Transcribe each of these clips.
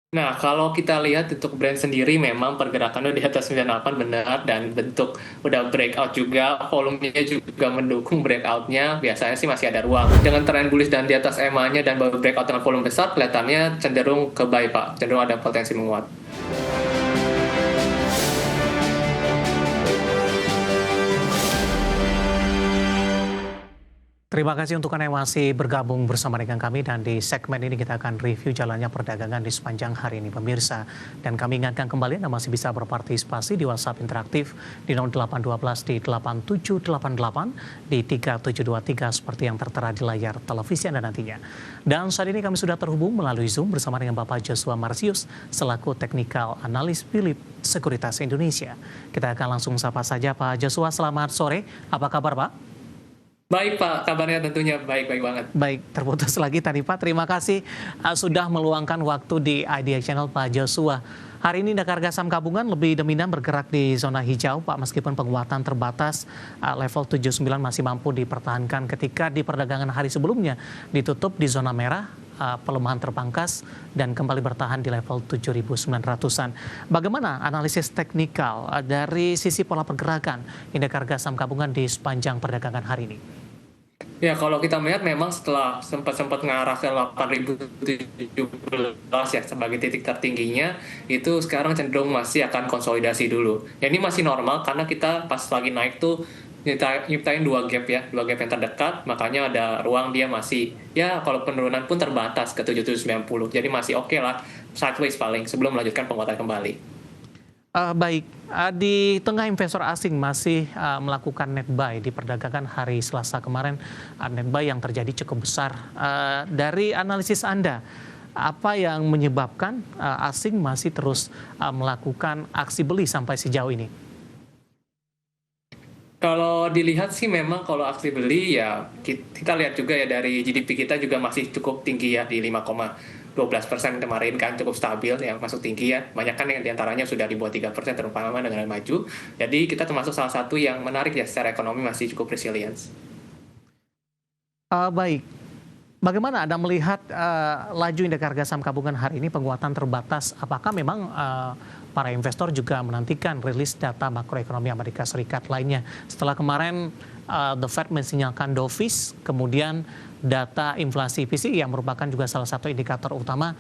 Nah, kalau kita lihat untuk brand sendiri memang pergerakannya di atas 98 benar dan bentuk udah breakout juga, volumenya juga mendukung breakoutnya, biasanya sih masih ada ruang. Dengan tren bullish dan di atas EMA-nya dan baru breakout dengan volume besar, kelihatannya cenderung ke buy, Pak. Cenderung ada potensi menguat. Terima kasih untuk Anda yang masih bergabung bersama dengan kami dan di segmen ini kita akan review jalannya perdagangan di sepanjang hari ini pemirsa. Dan kami ingatkan kembali Anda masih bisa berpartisipasi di WhatsApp interaktif di 0812 di 8788 di 3723 seperti yang tertera di layar televisi Anda nantinya. Dan saat ini kami sudah terhubung melalui Zoom bersama dengan Bapak Joshua Marsius selaku Technical Analyst Philip Sekuritas Indonesia. Kita akan langsung sapa saja Pak Joshua, selamat sore. Apa kabar Pak? Baik, Pak. Kabarnya tentunya baik-baik banget. Baik, terputus lagi tadi Pak. Terima kasih sudah meluangkan waktu di Idea Channel Pak Joshua. Hari ini indeks harga saham gabungan lebih dominan bergerak di zona hijau Pak, meskipun penguatan terbatas level 79 masih mampu dipertahankan ketika di perdagangan hari sebelumnya ditutup di zona merah, pelemahan terpangkas dan kembali bertahan di level 7.900-an. Bagaimana analisis teknikal dari sisi pola pergerakan indeks harga saham gabungan di sepanjang perdagangan hari ini? Ya, kalau kita melihat memang setelah sempat ngarah ke 8.017 ya sebagai titik tertingginya, itu sekarang cenderung masih akan konsolidasi dulu. Ya, ini masih normal karena kita pas lagi naik tuh nyiptain dua gap ya, dua gap yang terdekat, makanya ada ruang dia masih, ya kalau penurunan pun terbatas ke 790, jadi masih oke lah, sideways paling sebelum melanjutkan penguatan kembali. Baik, di tengah investor asing masih melakukan net buy di perdagangan hari Selasa kemarin, net buy yang terjadi cukup besar. Dari analisis Anda, apa yang menyebabkan asing masih terus melakukan aksi beli sampai sejauh ini? Kalau dilihat sih memang kalau aksi beli ya kita lihat juga ya dari GDP kita juga masih cukup tinggi ya di 5,12% kemarin kan cukup stabil yang masuk tinggi ya. Banyak kan yang diantaranya sudah di bawah 3% terutama dengan maju. Jadi kita termasuk salah satu yang menarik ya secara ekonomi masih cukup resilience. Baik, bagaimana Anda melihat laju indeks harga saham gabungan hari ini penguatan terbatas? Apakah memang para investor juga menantikan rilis data makroekonomi Amerika Serikat lainnya? Setelah kemarin The Fed mensinyalkan dovish, kemudian data inflasi PCE yang merupakan juga salah satu indikator utama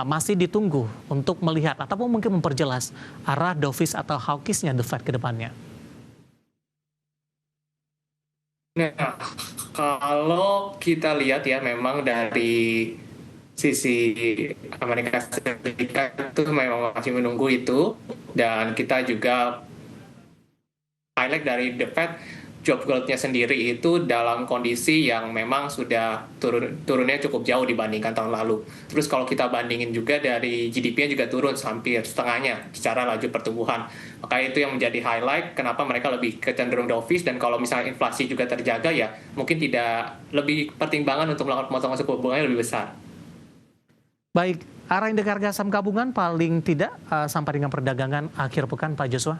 masih ditunggu untuk melihat ataupun mungkin memperjelas arah dovish atau hawkishnya The Fed ke depannya. Nah, kalau kita lihat ya memang dari sisi Amerika Serikat itu memang masih menunggu itu dan kita juga highlight dari The Fed job growth-nya sendiri itu dalam kondisi yang memang sudah turunnya cukup jauh dibandingkan tahun lalu. Terus kalau kita bandingin juga dari GDP-nya juga turun hampir setengahnya secara laju pertumbuhan. Maka itu yang menjadi highlight kenapa mereka lebih kecenderung dovish dan kalau misalnya inflasi juga terjaga ya mungkin tidak lebih pertimbangan untuk melakukan pemotongan suku bunganya lebih besar. Baik, arah indeks harga saham gabungan paling tidak sampai dengan perdagangan akhir pekan Pak Joshua?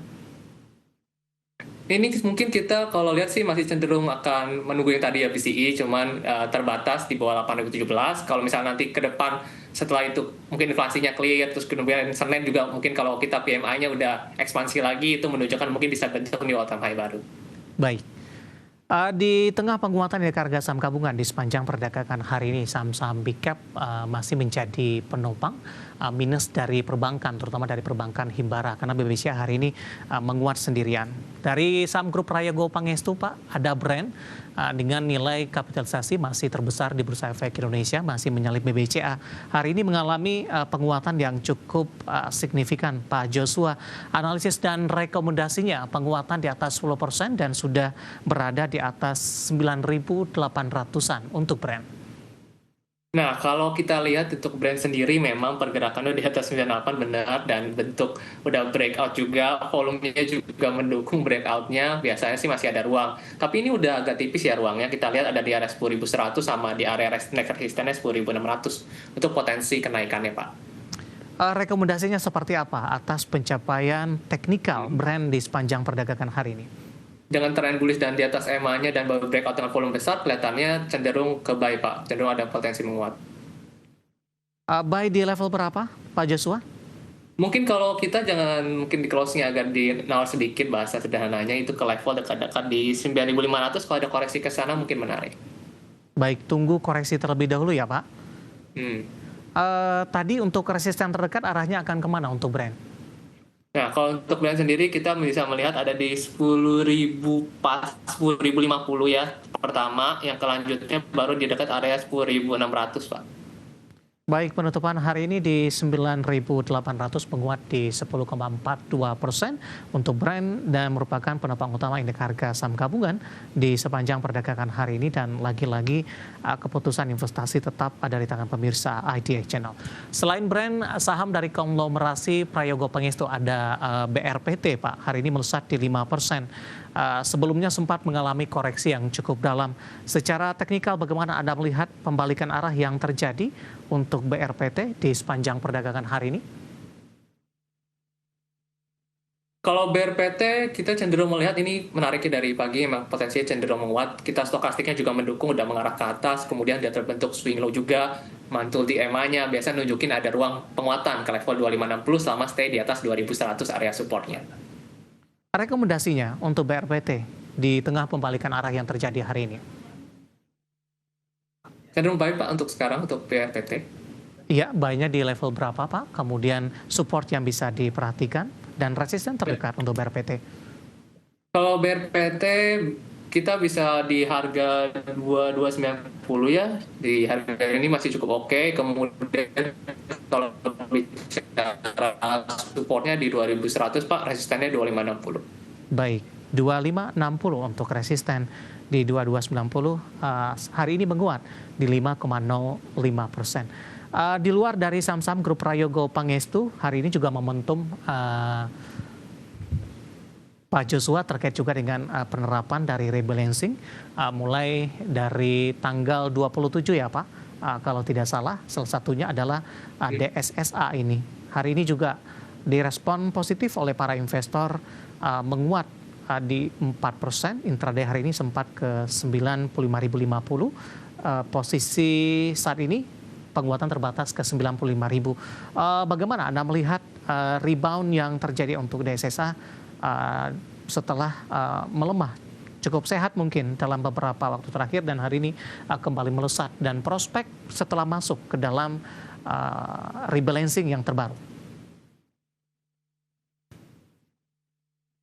Ini mungkin kita kalau lihat sih masih cenderung akan menunggu yang tadi ya PCE, cuman terbatas di bawah 8.017. Kalau misalnya nanti ke depan setelah itu mungkin inflasinya clear, terus kemudian Senin juga mungkin kalau kita PMI-nya udah ekspansi lagi, itu menunjukkan mungkin bisa bentuk new all time high baru. Baik. Di tengah penguatan indeks harga saham gabungan di sepanjang perdagangan hari ini, saham-saham big cap masih menjadi penopang minus dari perbankan, terutama dari perbankan Himbara, karena BBCA hari ini menguat sendirian. Dari saham grup Raya Go Pangestu, Pak, ada brand dengan nilai kapitalisasi masih terbesar di Bursa Efek Indonesia, masih menyalip BBCA. Hari ini mengalami penguatan yang cukup signifikan, Pak Joshua. Analisis dan rekomendasinya penguatan di atas 10% dan sudah berada di atas 9.800-an untuk brand. Nah, kalau kita lihat untuk brand sendiri memang pergerakannya di atas 98 benar dan bentuk udah breakout juga, volumenya juga mendukung breakoutnya, biasanya sih masih ada ruang. Tapi ini udah agak tipis ya ruangnya, kita lihat ada di area 10.100 sama di area resistennya 10.600 untuk potensi kenaikannya, Pak. Rekomendasinya seperti apa atas pencapaian teknikal brand di sepanjang perdagangan hari ini? Dengan tren bullish dan di atas EMA-nya dan baru breakout dengan volume besar, kelihatannya cenderung ke buy, Pak. Cenderung ada potensi menguat. Buy di level berapa, Pak Joshua? Mungkin kalau kita jangan mungkin di closing agak di nawar sedikit bahasa sederhananya itu ke level dekat-dekat di 9.500 kalau ada koreksi ke sana mungkin menarik. Baik, tunggu koreksi terlebih dahulu ya, Pak. Hmm. Tadi untuk resisten terdekat arahnya akan kemana untuk Brent? Nah, kalau untuk brand sendiri kita bisa melihat ada di 10.000 pas 10.050 ya pertama, yang kelanjutnya baru di dekat area 10.600 Pak. Baik, penutupan hari ini di 9.800 menguat di 10,42% untuk Brent dan merupakan penopang utama indeks harga saham gabungan di sepanjang perdagangan hari ini, dan lagi-lagi keputusan investasi tetap ada di tangan pemirsa IDX Channel. Selain Brent, saham dari konglomerasi Prayogo Pangestu ada BRPT Pak, hari ini melesat di 5%. Sebelumnya sempat mengalami koreksi yang cukup dalam. Secara teknikal bagaimana Anda melihat pembalikan arah yang terjadi untuk BRPT di sepanjang perdagangan hari ini? Kalau BRPT kita cenderung melihat ini menariknya dari pagi memang potensinya cenderung menguat. Kita stokastiknya juga mendukung, udah mengarah ke atas, kemudian dia terbentuk swing low juga, mantul di EMA-nya, biasa nunjukin ada ruang penguatan ke level 2560 selama stay di atas 2100 area supportnya. Rekomendasinya untuk BRPT di tengah pembalikan arah yang terjadi hari ini? Cenderung baik Pak untuk sekarang untuk BRPT. Iya, buy-nya di level berapa Pak? Kemudian support yang bisa diperhatikan dan resisten terdekat untuk BRPT. Kalau BRPT kita bisa di harga 2290 ya. Di harga ini masih cukup oke. Kemudian kalau bicara supportnya di 2100 Pak, resistennya 2560. Baik, 2560 untuk resisten di 2290 hari ini menguat di 5,05%. Di luar dari saham-saham grup Prayogo Pangestu, hari ini juga momentum Pak Joshua terkait juga dengan penerapan dari rebalancing mulai dari tanggal 27 ya Pak, kalau tidak salah, salah satunya adalah DSSA ini. Hari ini juga direspon positif oleh para investor, menguat di 4%, intraday hari ini sempat ke 95.050, posisi saat ini penguatan terbatas ke 95.000. Bagaimana Anda melihat rebound yang terjadi untuk DSSA setelah melemah cukup sehat mungkin dalam beberapa waktu terakhir dan hari ini kembali melesat, dan prospek setelah masuk ke dalam rebalancing yang terbaru?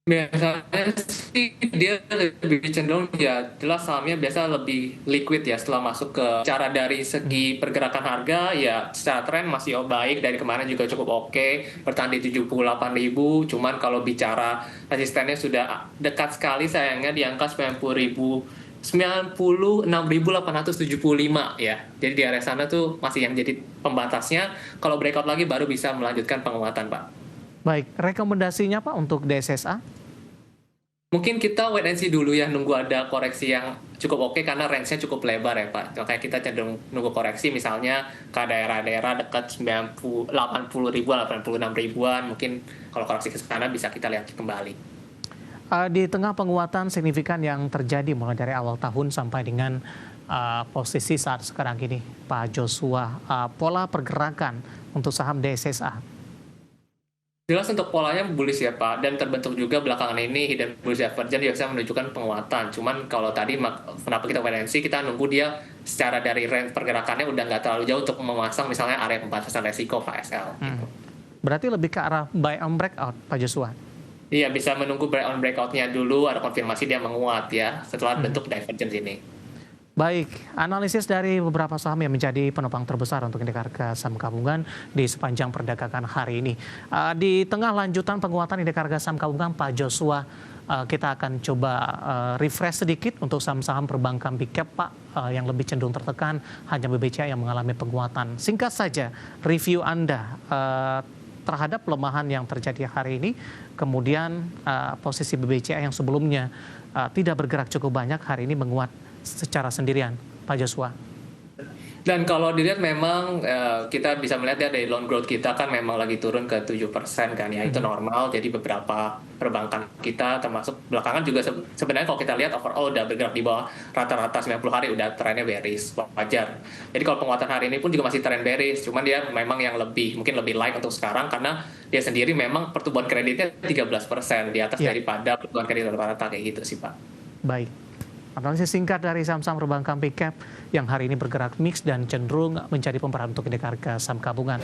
Biasanya sih dia lebih cenderung ya jelas sahamnya biasa lebih liquid ya setelah masuk ke cara dari segi pergerakan harga ya secara tren masih baik, dari kemarin juga cukup oke, bertahan di 78.000, cuman kalau bicara resistennya sudah dekat sekali sayangnya di angka 96.875 ya. Jadi di area sana tuh masih yang jadi pembatasnya. Kalau breakout lagi baru bisa melanjutkan penguatan Pak. Baik, rekomendasinya Pak untuk DSSA? Mungkin kita wait and see dulu ya, nunggu ada koreksi yang cukup oke karena range-nya cukup lebar ya Pak. Makanya kita cenderung nunggu koreksi misalnya ke daerah-daerah dekat 80.000, 86.000-an. Mungkin kalau koreksi ke sana bisa kita lihat kembali. Di tengah penguatan signifikan yang terjadi mulai dari awal tahun sampai dengan posisi saat sekarang ini, Pak Joshua, pola pergerakan untuk saham DSSA? Jelas untuk polanya bullish ya Pak, dan terbentuk juga belakangan ini hidden bullish divergence biasa menunjukkan penguatan. Cuman kalau tadi kenapa kita wait and see, kita nunggu dia secara dari range pergerakannya udah nggak terlalu jauh untuk memasang misalnya area pembatasan resiko KSL. Gitu. Berarti lebih ke arah buy on breakout Pak Joshua? Iya, bisa menunggu buy on breakout-nya dulu, ada konfirmasi dia menguat ya setelah bentuk divergence ini. Baik, analisis dari beberapa saham yang menjadi penopang terbesar untuk indeks harga saham gabungan di sepanjang perdagangan hari ini. Di tengah lanjutan penguatan indeks harga saham gabungan, Pak Joshua, kita akan coba refresh sedikit untuk saham-saham perbankan big cap Pak, yang lebih cenderung tertekan, hanya BBCA yang mengalami penguatan. Singkat saja, review Anda terhadap pelemahan yang terjadi hari ini, kemudian posisi BBCA yang sebelumnya tidak bergerak cukup banyak, hari ini menguat secara sendirian, Pak Joshua. Dan kalau dilihat memang kita bisa melihat ya dari loan growth kita kan memang lagi turun ke 7% kan ya, itu normal. Jadi beberapa perbankan kita termasuk belakangan juga sebenarnya kalau kita lihat overall udah bergerak di bawah rata-rata 90 hari, udah trennya bearish, wajar. Jadi kalau penguatan hari ini pun juga masih tren bearish, cuman dia memang yang mungkin lebih like untuk sekarang karena dia sendiri memang pertumbuhan kreditnya 13% di atas Ya, daripada pertumbuhan kredit rata-rata kayak gitu sih Pak. baik. Analisis singkat dari saham-saham perbankan big cap yang hari ini bergerak mix dan cenderung menjadi pemeran untuk indeks harga saham gabungan.